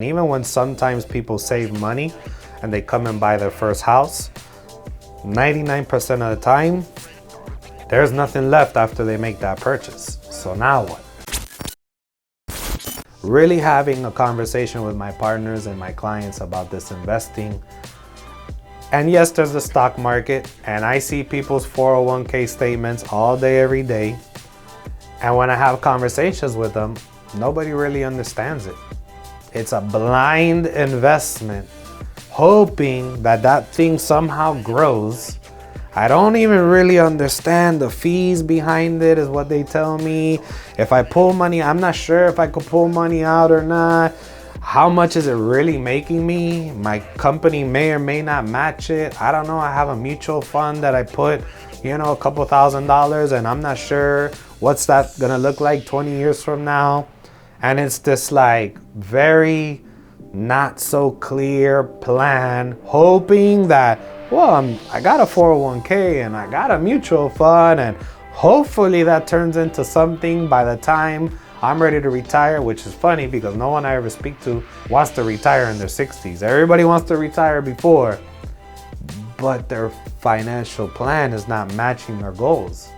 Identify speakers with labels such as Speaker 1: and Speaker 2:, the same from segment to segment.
Speaker 1: Even when sometimes people save money and they come and buy their first house, 99% of the time, there's nothing left after they make that purchase. So now what? Really having a conversation with my partners and my clients about this investing. And yes, there's the stock market, and I see people's 401k statements all day, every day. And when I have conversations with them, nobody really understands it. It's a blind investment, hoping that that thing somehow grows. I don't even really understand the fees behind it, is what they tell me. If I pull money, I'm not sure if I could pull money out or not. How much is it really making me? My company may or may not match it. I don't know. I have a mutual fund that I put, a couple $1,000s, and I'm not sure what's that gonna look like 20 years from now. And it's this very not so clear plan, hoping that, I got a 401k and I got a mutual fund, and hopefully that turns into something by the time I'm ready to retire, which is funny because no one I ever speak to wants to retire in their 60s. Everybody wants to retire before, but their financial plan is not matching their goals.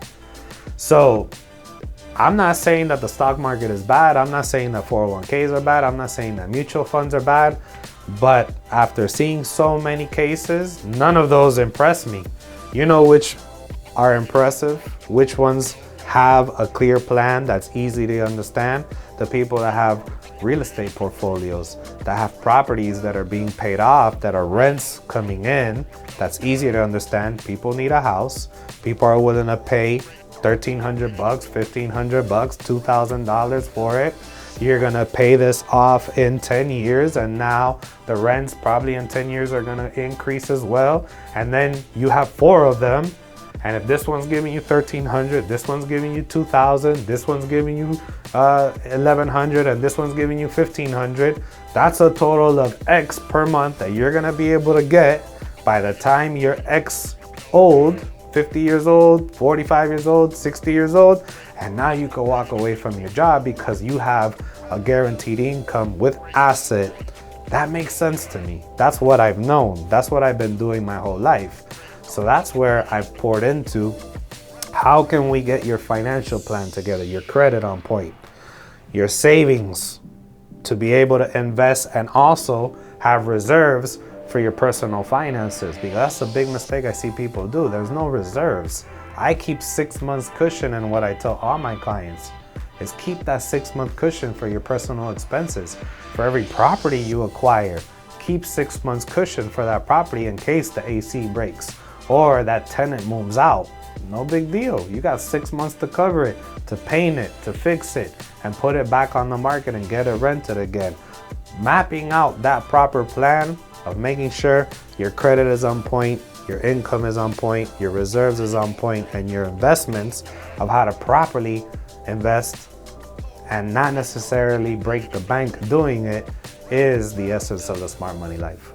Speaker 1: So I'm not saying that the stock market is bad. I'm not saying that 401ks are bad. I'm not saying that mutual funds are bad. But after seeing so many cases, none of those impress me. You know which are impressive? Which ones have a clear plan that's easy to understand? The people that have real estate portfolios, that have properties that are being paid off, that are rents coming in, that's easier to understand. People need a house. People are willing to pay $1,300, $1,500, $2,000 for it. You're gonna pay this off in 10 years, and now the rents probably in 10 years are gonna increase as well. And then you have 4 of them, and if this one's giving you $1,300, this one's giving you $2,000, this one's giving you $1,100, and this one's giving you $1,500, that's a total of X per month that you're gonna be able to get by the time you're X old. 50 years old, 45 years old, 60 years old, and now you can walk away from your job because you have a guaranteed income with asset. That makes sense to me. That's what I've known. That's what I've been doing my whole life. So that's where I've poured into. How can we get your financial plan together, your credit on point, your savings to be able to invest, and also have reserves for your personal finances? Because that's a big mistake I see people do. There's no reserves. I keep 6 months cushion, and what I tell all my clients is keep that 6-month cushion for your personal expenses. For every property you acquire, keep 6 months cushion for that property in case the AC breaks or that tenant moves out. No big deal. You got 6 months to cover it, to paint it, to fix it, and put it back on the market and get it rented again. Mapping out that proper plan of making sure your credit is on point, your income is on point, your reserves is on point, and your investments of how to properly invest and not necessarily break the bank doing it is the essence of the smart money life.